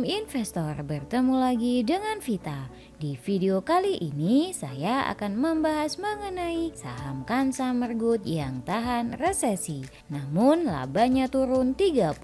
investor, bertemu lagi dengan Vita. Di video kali ini saya akan membahas mengenai saham Kansa Mergut yang tahan resesi, namun labanya turun 33%.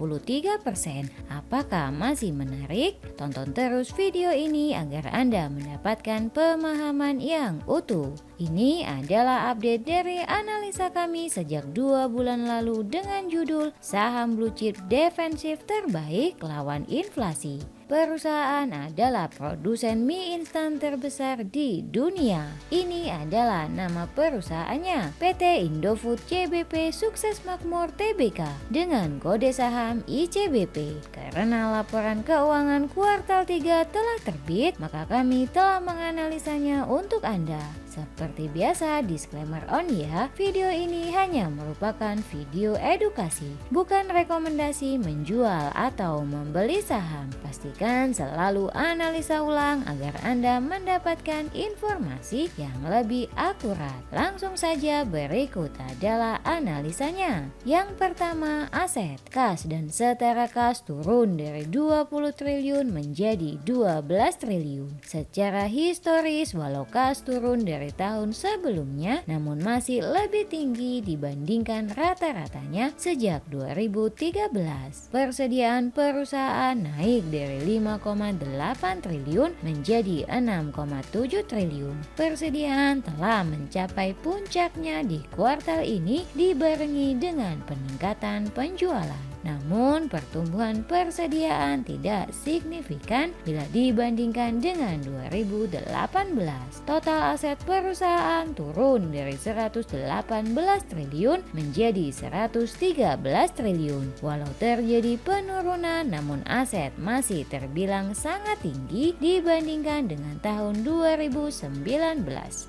Apakah masih menarik? Tonton terus video ini agar Anda mendapatkan pemahaman yang utuh. Ini adalah update dari analisa kami sejak 2 bulan lalu dengan judul Saham Blue Chip Defensif Terbaik Lawan Inflasi. Perusahaan adalah produsen mie instan terbesar di dunia. Ini adalah nama perusahaannya, PT Indofood CBP Sukses Makmur Tbk dengan kode saham ICBP. Karena laporan keuangan kuartal 3 telah terbit, maka kami telah menganalisanya untuk Anda. Seperti biasa, disclaimer on ya, video ini hanya merupakan video edukasi, bukan rekomendasi menjual atau membeli saham. Pastikan selalu analisa ulang agar Anda mendapatkan informasi yang lebih akurat. Langsung saja, berikut adalah analisanya. Yang pertama, aset. Kas dan setara kas turun dari 20 triliun menjadi 12 triliun. Secara historis, walau kas turun dari tahun sebelumnya, namun masih lebih tinggi dibandingkan rata-ratanya sejak 2013. Persediaan perusahaan naik dari 5,8 triliun menjadi 6,7 triliun. Persediaan telah mencapai puncaknya di kuartal ini dibarengi dengan peningkatan penjualan. Namun pertumbuhan persediaan tidak signifikan bila dibandingkan dengan 2018. Total aset perusahaan turun dari 118 triliun menjadi 113 triliun. Walau terjadi penurunan, namun aset masih terbilang sangat tinggi dibandingkan dengan tahun 2019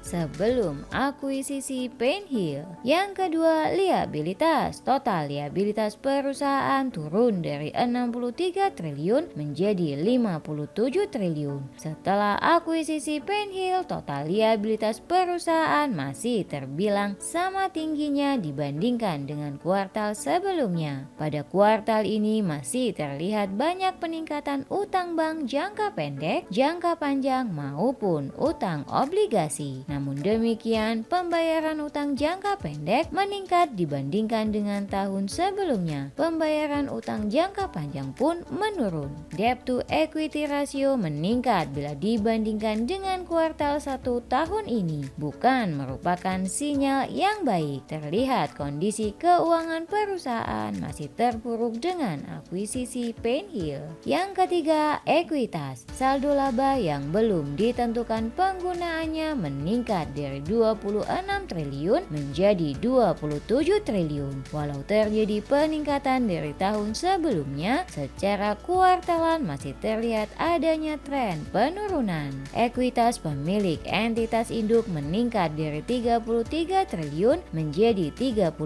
sebelum akuisisi Painhill. Yang kedua, liabilitas. Total liabilitas perusahaan turun dari 63 triliun menjadi 57 triliun. Setelah akuisisi Painhill, total liabilitas perusahaan masih terbilang sama tingginya dibandingkan dengan kuartal sebelumnya. Pada kuartal ini masih terlihat banyak peningkatan utang bank jangka pendek, jangka panjang maupun utang obligasi. Namun demikian, pembayaran utang jangka pendek meningkat dibandingkan dengan tahun sebelumnya. Pembayaran utang jangka panjang pun menurun. Debt to equity ratio meningkat bila dibandingkan dengan kuartal 1 tahun ini. Bukan merupakan sinyal yang baik. Terlihat kondisi keuangan perusahaan masih terpuruk dengan akuisisi Painhill. Yang ketiga, ekuitas. Saldo laba yang belum ditentukan penggunaannya meningkat dari 26 triliun menjadi 27 triliun. Walau terjadi peningkatan dari tahun sebelumnya, secara kuartalan masih terlihat adanya tren penurunan. Ekuitas pemilik entitas induk meningkat dari 33 triliun menjadi 35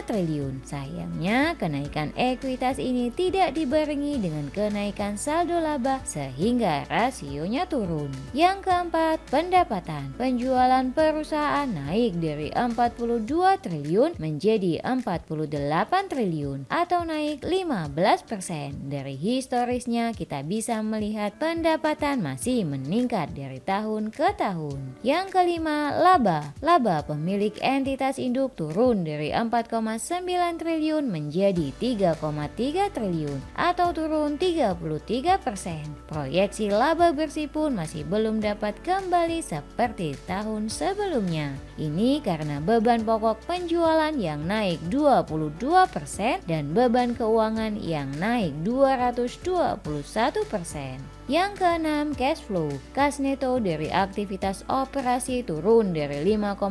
triliun. Sayangnya, kenaikan ekuitas ini tidak dibarengi dengan kenaikan saldo laba sehingga rasionya turun. Yang keempat, pendapatan. Penjualan perusahaan naik dari 42 triliun menjadi 48 triliun atau naik 15%. Dari historisnya kita bisa melihat pendapatan masih meningkat dari tahun ke tahun. Yang kelima, laba. Laba pemilik entitas induk turun dari 4,9 triliun menjadi 3,3 triliun atau turun 33%. Proyeksi laba bersih pun masih belum dapat kembali seperti tahun sebelumnya. Ini karena beban pokok penjualan yang naik 22% dan beban keuangan yang naik 221%. Yang keenam, cash flow. Kas neto dari aktivitas operasi turun dari 5,5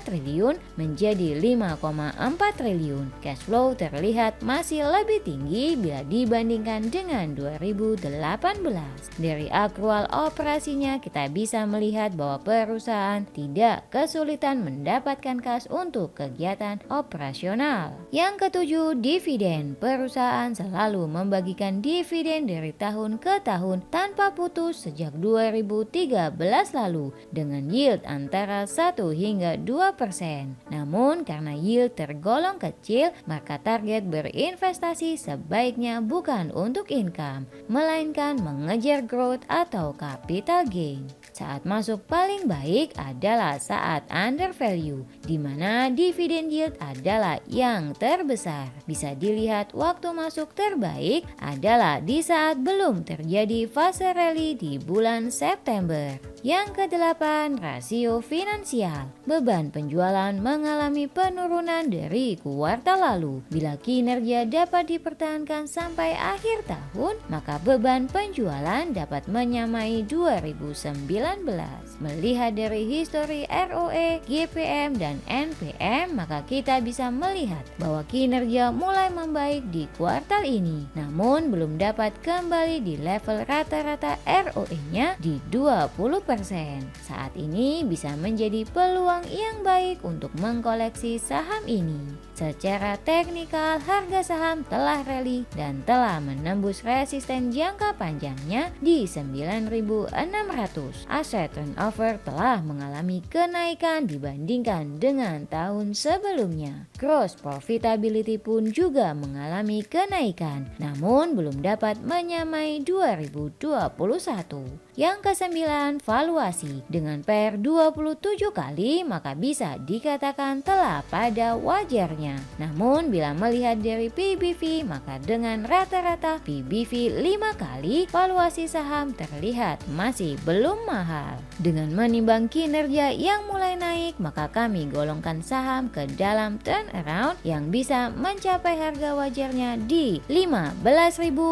triliun menjadi 5,4 triliun. Cash flow terlihat masih lebih tinggi bila dibandingkan dengan 2018. Dari akrual operasinya kita bisa melihat bahwa perusahaan tidak kesulitan mendapatkan kas untuk kegiatan operasional. Yang ketujuh, dividen. Perusahaan selalu membagikan dividen dari tahun ke tahun tanpa putus sejak 2013 lalu dengan yield antara 1 hingga 2%. Namun karena yield tergolong kecil, maka target berinvestasi sebaiknya bukan untuk income, melainkan mengejar growth atau capital gain. Saat masuk paling baik adalah saat under value, di mana dividend yield adalah yang terbesar. Bisa dilihat waktu masuk terbaik adalah di saat belum terjadi fase rally di bulan September. Yang kedelapan, rasio finansial. Beban penjualan mengalami penurunan dari kuartal lalu. Bila kinerja dapat dipertahankan sampai akhir tahun, maka beban penjualan dapat menyamai 2019. Melihat dari histori ROE, GPM, dan NPM, maka kita bisa melihat bahwa kinerja mulai membaik di kuartal ini. Namun belum dapat kembali di level rata-rata ROE-nya di 20%. Saat ini bisa menjadi peluang yang baik untuk mengkoleksi saham ini. Secara teknikal, harga saham telah rally dan telah menembus resisten jangka panjangnya di 9.600. Aset turnover telah mengalami kenaikan dibandingkan dengan tahun sebelumnya. Gross profitability pun juga mengalami kenaikan, namun belum dapat menyamai 2021. Yang kesembilan, valuasi. Dengan PER 27 kali, maka bisa dikatakan telah pada wajarnya. Namun bila melihat dari PBV, maka dengan rata-rata PBV 5 kali, valuasi saham terlihat masih belum mahal. Dengan menimbang kinerja yang mulai naik, maka kami golongkan saham ke dalam turnaround yang bisa mencapai harga wajarnya di 15.000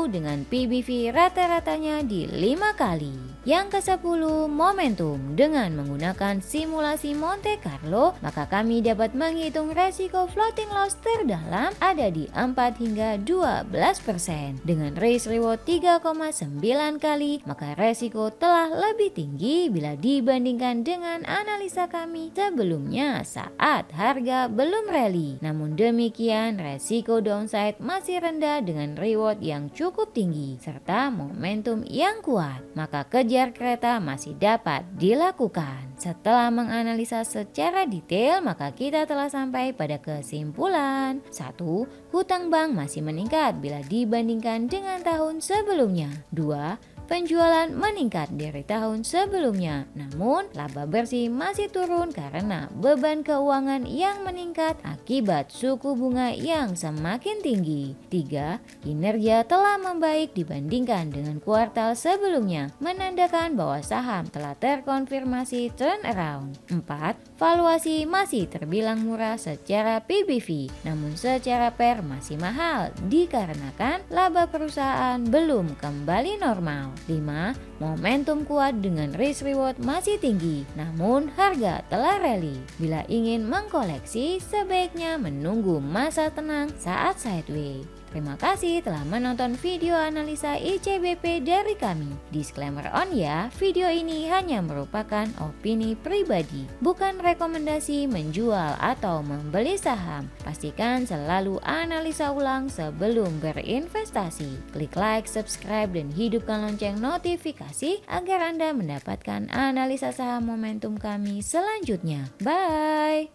dengan PBV rata-ratanya di 5 kali. Yang ke-10, momentum. Dengan menggunakan simulasi Monte Carlo, maka kami dapat menghitung resiko floating loss terdalam ada di 4 hingga 12%. Dengan risk reward 3,9 kali, maka resiko telah lebih tinggi bila dibandingkan dengan analisa kami sebelumnya saat harga belum rally. Namun demikian, resiko downside masih rendah dengan reward yang cukup tinggi serta momentum yang kuat. Maka kejar kereta masih dapat dilakukan. Setelah menganalisa secara detail, maka kita telah sampai pada kesimpulan. 1. Hutang bank masih meningkat bila dibandingkan dengan tahun sebelumnya. 2. Penjualan meningkat dari tahun sebelumnya, namun laba bersih masih turun karena beban keuangan yang meningkat akibat suku bunga yang semakin tinggi. 3. Kinerja telah membaik dibandingkan dengan kuartal sebelumnya, menandakan bahwa saham telah terkonfirmasi turnaround. 4. Valuasi masih terbilang murah secara PBV, namun secara PER masih mahal dikarenakan laba perusahaan belum kembali normal. 5. Momentum kuat dengan risk reward masih tinggi, namun harga telah rally. Bila ingin mengkoleksi, sebaiknya menunggu masa tenang saat sideways. Terima kasih telah menonton video analisa ICBP dari kami. Disclaimer on ya, video ini hanya merupakan opini pribadi, bukan rekomendasi menjual atau membeli saham. Pastikan selalu analisa ulang sebelum berinvestasi. Klik like, subscribe, dan hidupkan lonceng notifikasi agar Anda mendapatkan analisa saham momentum kami selanjutnya. Bye!